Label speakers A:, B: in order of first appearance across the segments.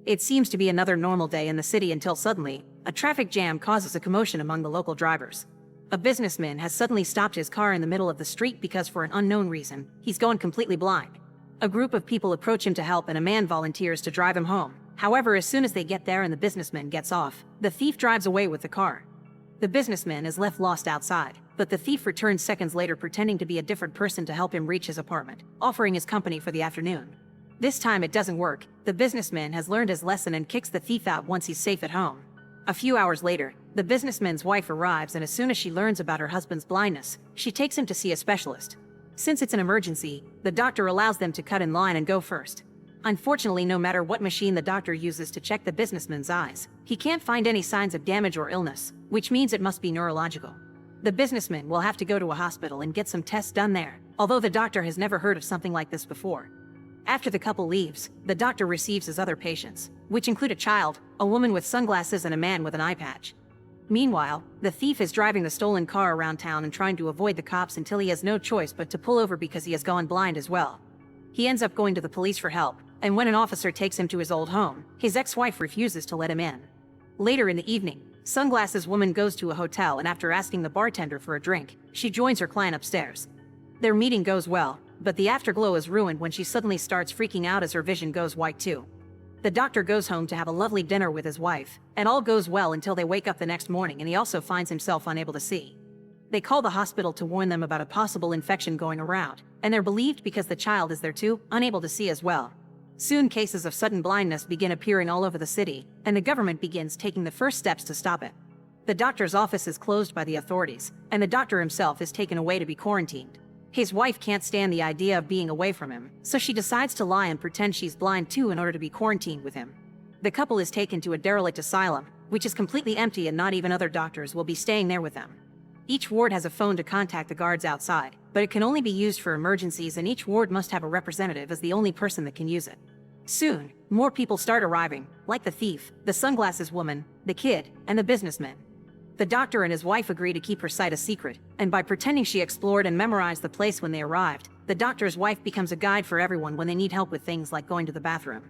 A: It seems to be another normal day in the city until suddenly, a traffic jam causes a commotion among the local drivers. A businessman has suddenly stopped his car in the middle of the street because for an unknown reason, he's gone completely blind. A group of people approach him to help and a man volunteers to drive him home. However, as soon as they get there and the businessman gets off, the thief drives away with the car. The businessman is left lost outside, but the thief returns seconds later pretending to be a different person to help him reach his apartment, offering his company for the afternoon. This time it doesn't work. The businessman has learned his lesson and kicks the thief out once he's safe at home. A few hours later, the businessman's wife arrives, and as soon as she learns about her husband's blindness, she takes him to see a specialist. Since it's an emergency, the doctor allows them to cut in line and go first. Unfortunately, no matter what machine the doctor uses to check the businessman's eyes, he can't find any signs of damage or illness, which means it must be neurological. The businessman will have to go to a hospital and get some tests done there, although the doctor has never heard of something like this before. After the couple leaves, the doctor receives his other patients, which include a child, a woman with sunglasses, and a man with an eye patch. Meanwhile, the thief is driving the stolen car around town and trying to avoid the cops until he has no choice but to pull over because he has gone blind as well. He ends up going to the police for help, and when an officer takes him to his old home, his ex-wife refuses to let him in. Later in the evening, Sunglasses Woman goes to a hotel, and after asking the bartender for a drink, she joins her client upstairs. Their meeting goes well, but the afterglow is ruined when she suddenly starts freaking out as her vision goes white too. The doctor goes home to have a lovely dinner with his wife, and all goes well until they wake up the next morning and he also finds himself unable to see. They call the hospital to warn them about a possible infection going around, and they're relieved because the child is there too, unable to see as well. Soon cases of sudden blindness begin appearing all over the city, and the government begins taking the first steps to stop it. The doctor's office is closed by the authorities, and the doctor himself is taken away to be quarantined. His wife can't stand the idea of being away from him, so she decides to lie and pretend she's blind too in order to be quarantined with him. The couple is taken to a derelict asylum, which is completely empty and not even other doctors will be staying there with them. Each ward has a phone to contact the guards outside, but it can only be used for emergencies, and each ward must have a representative as the only person that can use it. Soon, more people start arriving, like the thief, the sunglasses woman, the kid, and the businessman. The doctor and his wife agree to keep her sight a secret, and by pretending she explored and memorized the place when they arrived, the doctor's wife becomes a guide for everyone when they need help with things like going to the bathroom.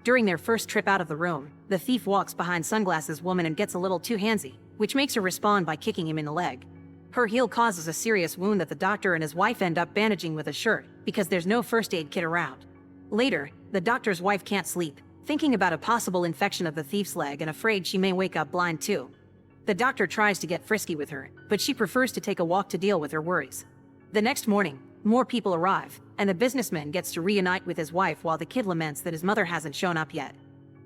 A: During their first trip out of the room, the thief walks behind Sunglasses Woman and gets a little too handsy, which makes her respond by kicking him in the leg. Her heel causes a serious wound that the doctor and his wife end up bandaging with a shirt, because there's no first aid kit around. Later, the doctor's wife can't sleep, thinking about a possible infection of the thief's leg and afraid she may wake up blind too. The doctor tries to get frisky with her, but she prefers to take a walk to deal with her worries. The next morning, more people arrive, and the businessman gets to reunite with his wife while the kid laments that his mother hasn't shown up yet.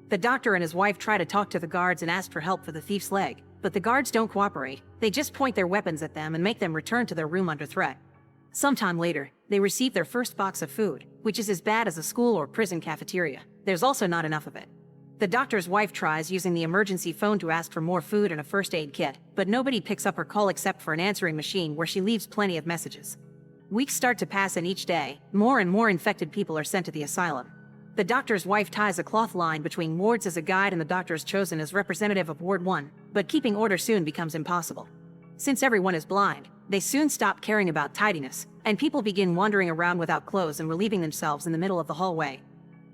A: The doctor and his wife try to talk to the guards and ask for help for the thief's leg, but the guards don't cooperate. They just point their weapons at them and make them return to their room under threat. Sometime later, they receive their first box of food, which is as bad as a school or prison cafeteria. There's also not enough of it. The doctor's wife tries using the emergency phone to ask for more food and a first aid kit, but nobody picks up her call except for an answering machine where she leaves plenty of messages. Weeks start to pass, and each day, more and more infected people are sent to the asylum. The doctor's wife ties a cloth line between wards as a guide, and the doctor is chosen as representative of Ward 1, but keeping order soon becomes impossible. Since everyone is blind, they soon stop caring about tidiness, and people begin wandering around without clothes and relieving themselves in the middle of the hallway.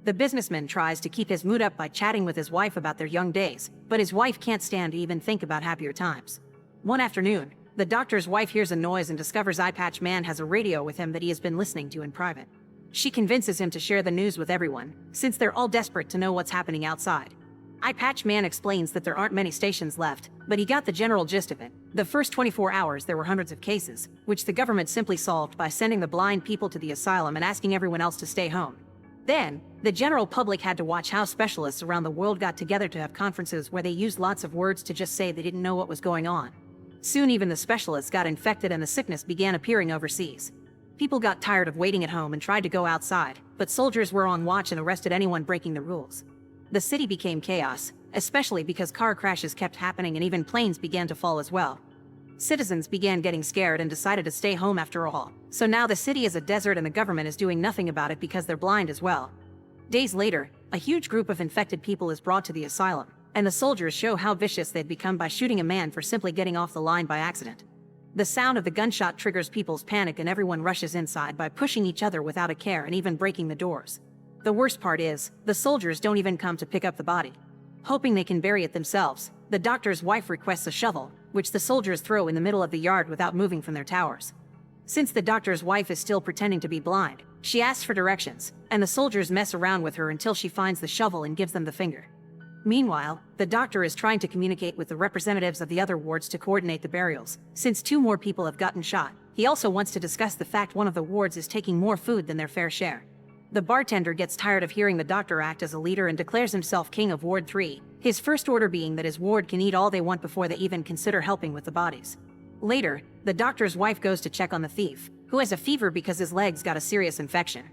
A: The businessman tries to keep his mood up by chatting with his wife about their young days, but his wife can't stand to even think about happier times. One afternoon, the doctor's wife hears a noise and discovers Eye Patch Man has a radio with him that he has been listening to in private. She convinces him to share the news with everyone, since they're all desperate to know what's happening outside. Eye Patch Man explains that there aren't many stations left, but he got the general gist of it. The first 24 hours there were hundreds of cases, which the government simply solved by sending the blind people to the asylum and asking everyone else to stay home. Then, the general public had to watch how specialists around the world got together to have conferences where they used lots of words to just say they didn't know what was going on. Soon even the specialists got infected and the sickness began appearing overseas. People got tired of waiting at home and tried to go outside, but soldiers were on watch and arrested anyone breaking the rules. The city became chaos, especially because car crashes kept happening and even planes began to fall as well. Citizens began getting scared and decided to stay home after all. So now the city is a desert and the government is doing nothing about it because they're blind as well. Days later, a huge group of infected people is brought to the asylum, and the soldiers show how vicious they'd become by shooting a man for simply getting off the line by accident. The sound of the gunshot triggers people's panic and everyone rushes inside by pushing each other without a care and even breaking the doors. The worst part is, the soldiers don't even come to pick up the body. Hoping they can bury it themselves, the doctor's wife requests a shovel, which the soldiers throw in the middle of the yard without moving from their towers. Since the doctor's wife is still pretending to be blind, she asks for directions, and the soldiers mess around with her until she finds the shovel and gives them the finger. Meanwhile, the doctor is trying to communicate with the representatives of the other wards to coordinate the burials, since 2 more people have gotten shot. He also wants to discuss the fact one of the wards is taking more food than their fair share. The bartender gets tired of hearing the doctor act as a leader and declares himself king of Ward 3, his first order being that his ward can eat all they want before they even consider helping with the bodies. Later, the doctor's wife goes to check on the thief, who has a fever because his legs got a serious infection.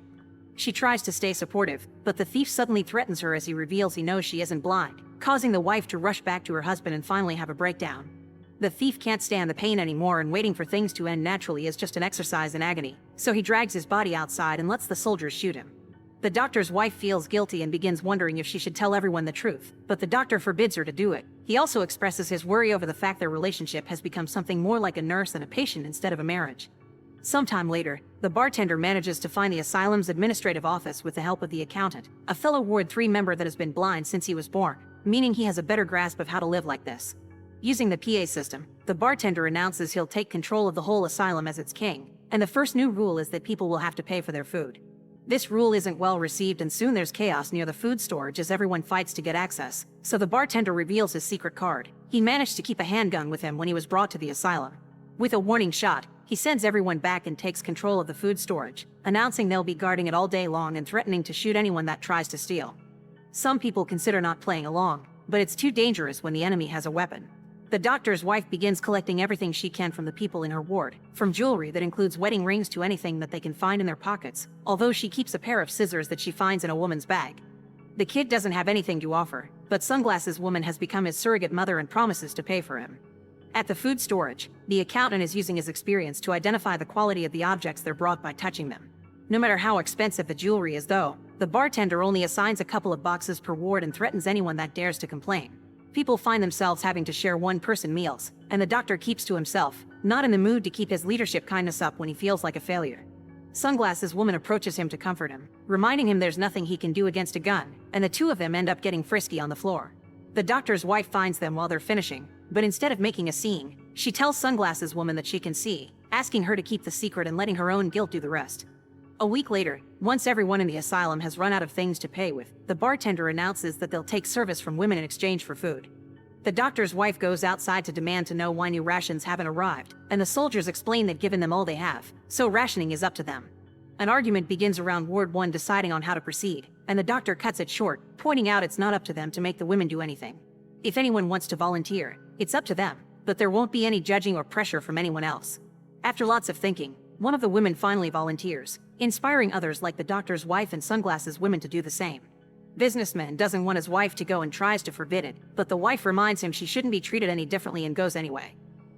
A: She tries to stay supportive, but the thief suddenly threatens her as he reveals he knows she isn't blind, causing the wife to rush back to her husband and finally have a breakdown. The thief can't stand the pain anymore, and waiting for things to end naturally is just an exercise in agony, so he drags his body outside and lets the soldiers shoot him. The doctor's wife feels guilty and begins wondering if she should tell everyone the truth, but the doctor forbids her to do it. He also expresses his worry over the fact their relationship has become something more like a nurse and a patient instead of a marriage. Sometime later, the bartender manages to find the asylum's administrative office with the help of the accountant, a fellow Ward 3 member that has been blind since he was born, meaning he has a better grasp of how to live like this. Using the PA system, the bartender announces he'll take control of the whole asylum as its king, and the first new rule is that people will have to pay for their food. This rule isn't well received, and soon there's chaos near the food storage as everyone fights to get access, so the bartender reveals his secret card. He managed to keep a handgun with him when he was brought to the asylum. With a warning shot, he sends everyone back and takes control of the food storage, announcing they'll be guarding it all day long and threatening to shoot anyone that tries to steal. Some people consider not playing along, but it's too dangerous when the enemy has a weapon. The doctor's wife begins collecting everything she can from the people in her ward, from jewelry that includes wedding rings to anything that they can find in their pockets, although she keeps a pair of scissors that she finds in a woman's bag. The kid doesn't have anything to offer, but Sunglasses Woman has become his surrogate mother and promises to pay for him. At the food storage, the accountant is using his experience to identify the quality of the objects they're brought by touching them. No matter how expensive the jewelry is though, the bartender only assigns a couple of boxes per ward and threatens anyone that dares to complain. People find themselves having to share one-person meals, and the doctor keeps to himself, not in the mood to keep his leadership kindness up when he feels like a failure. Sunglasses Woman approaches him to comfort him, reminding him there's nothing he can do against a gun, and the 2 of them end up getting frisky on the floor. The doctor's wife finds them while they're finishing, but instead of making a scene, she tells Sunglasses Woman that she can see, asking her to keep the secret and letting her own guilt do the rest. A week later, once everyone in the asylum has run out of things to pay with, the bartender announces that they'll take service from women in exchange for food. The doctor's wife goes outside to demand to know why new rations haven't arrived, and the soldiers explain they've given them all they have, so rationing is up to them. An argument begins around Ward 1 deciding on how to proceed, and the doctor cuts it short, pointing out it's not up to them to make the women do anything. If anyone wants to volunteer, it's up to them, but there won't be any judging or pressure from anyone else. After lots of thinking, one of the women finally volunteers, inspiring others like the doctor's wife and Sunglasses Woman to do the same. Businessman doesn't want his wife to go and tries to forbid it, but the wife reminds him she shouldn't be treated any differently and goes anyway.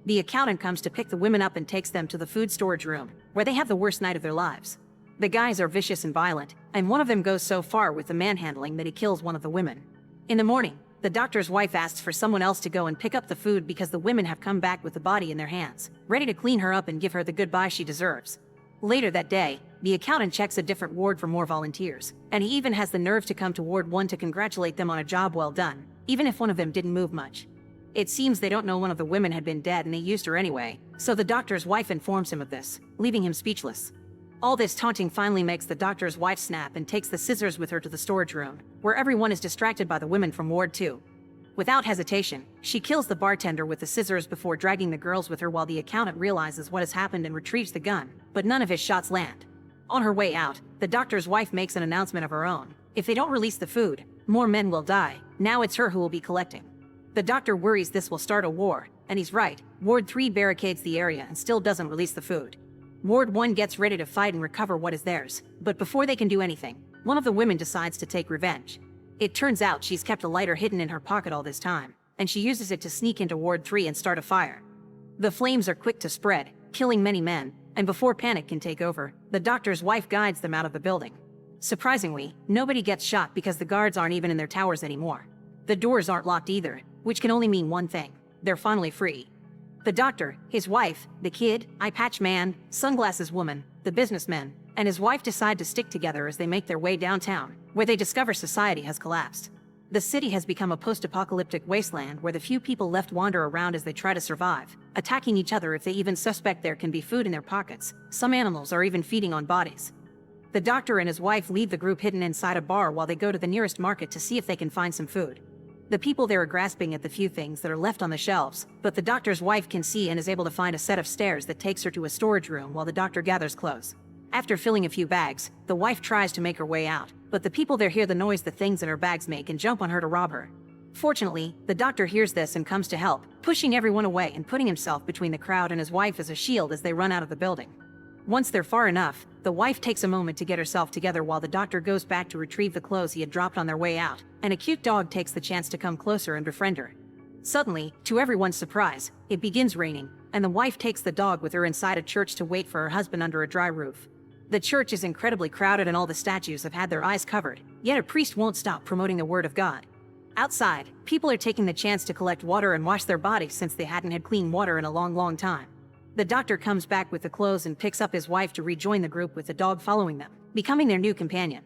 A: The accountant comes to pick the women up and takes them to the food storage room, where they have the worst night of their lives. The guys are vicious and violent, and one of them goes so far with the manhandling that he kills one of the women. In the morning, the doctor's wife asks for someone else to go and pick up the food because the women have come back with the body in their hands, ready to clean her up and give her the goodbye she deserves. Later that day, the accountant checks a different ward for more volunteers, and he even has the nerve to come to Ward 1 to congratulate them on a job well done, even if one of them didn't move much. It seems they don't know one of the women had been dead and they used her anyway, so the doctor's wife informs him of this, leaving him speechless. All this taunting finally makes the doctor's wife snap and takes the scissors with her to the storage room, where everyone is distracted by the women from Ward 2. Without hesitation, she kills the bartender with the scissors before dragging the girls with her while the accountant realizes what has happened and retrieves the gun, but none of his shots land. On her way out, the doctor's wife makes an announcement of her own. If they don't release the food, more men will die. Now it's her who will be collecting. The doctor worries this will start a war, and he's right. Ward 3 barricades the area and still doesn't release the food. Ward 1 gets ready to fight and recover what is theirs, but before they can do anything, one of the women decides to take revenge. It turns out she's kept a lighter hidden in her pocket all this time, and she uses it to sneak into Ward 3 and start a fire. The flames are quick to spread, killing many men, and before panic can take over, the doctor's wife guides them out of the building. Surprisingly, nobody gets shot because the guards aren't even in their towers anymore. The doors aren't locked either, which can only mean one thing: they're finally free. The doctor, his wife, the kid, eye patch man, Sunglasses Woman, the businessmen, and his wife decide to stick together as they make their way downtown, where they discover society has collapsed. The city has become a post-apocalyptic wasteland where the few people left wander around as they try to survive, attacking each other if they even suspect there can be food in their pockets. Some animals are even feeding on bodies. The doctor and his wife leave the group hidden inside a bar while they go to the nearest market to see if they can find some food. The people there are grasping at the few things that are left on the shelves, but the doctor's wife can see and is able to find a set of stairs that takes her to a storage room while the doctor gathers clothes. After filling a few bags, the wife tries to make her way out, but the people there hear the noise the things in her bags make and jump on her to rob her. Fortunately, the doctor hears this and comes to help, pushing everyone away and putting himself between the crowd and his wife as a shield as they run out of the building. Once they're far enough, the wife takes a moment to get herself together while the doctor goes back to retrieve the clothes he had dropped on their way out, and a cute dog takes the chance to come closer and befriend her. Suddenly, to everyone's surprise, it begins raining, and the wife takes the dog with her inside a church to wait for her husband under a dry roof. The church is incredibly crowded and all the statues have had their eyes covered, yet a priest won't stop promoting the word of God. Outside, people are taking the chance to collect water and wash their bodies since they hadn't had clean water in a long time. The doctor comes back with the clothes and picks up his wife to rejoin the group with the dog following them, becoming their new companion.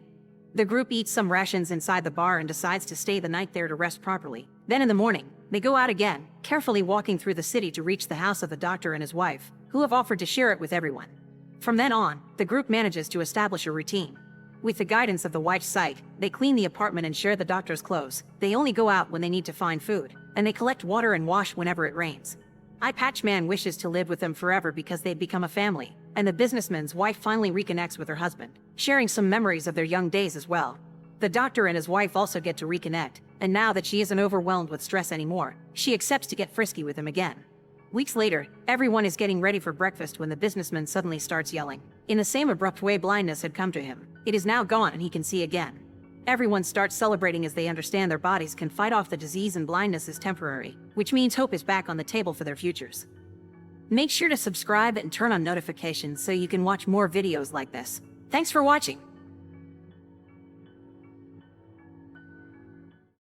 A: The group eats some rations inside the bar and decides to stay the night there to rest properly. Then in the morning, they go out again, carefully walking through the city to reach the house of the doctor and his wife, who have offered to share it with everyone. From then on, the group manages to establish a routine. With the guidance of the wife's sight, they clean the apartment and share the doctor's clothes. They only go out when they need to find food, and they collect water and wash whenever it rains. Eye Patch Man wishes to live with them forever because they'd become a family, and the businessman's wife finally reconnects with her husband, sharing some memories of their young days as well. The doctor and his wife also get to reconnect, and now that she isn't overwhelmed with stress anymore, she accepts to get frisky with him again. Weeks later, everyone is getting ready for breakfast when the businessman suddenly starts yelling. In the same abrupt way blindness had come to him, it is now gone and he can see again. Everyone starts celebrating as they understand their bodies can fight off the disease and blindness is temporary, which means hope is back on the table for their futures. Make sure to subscribe and turn on notifications so you can watch more videos like this. Thanks for watching.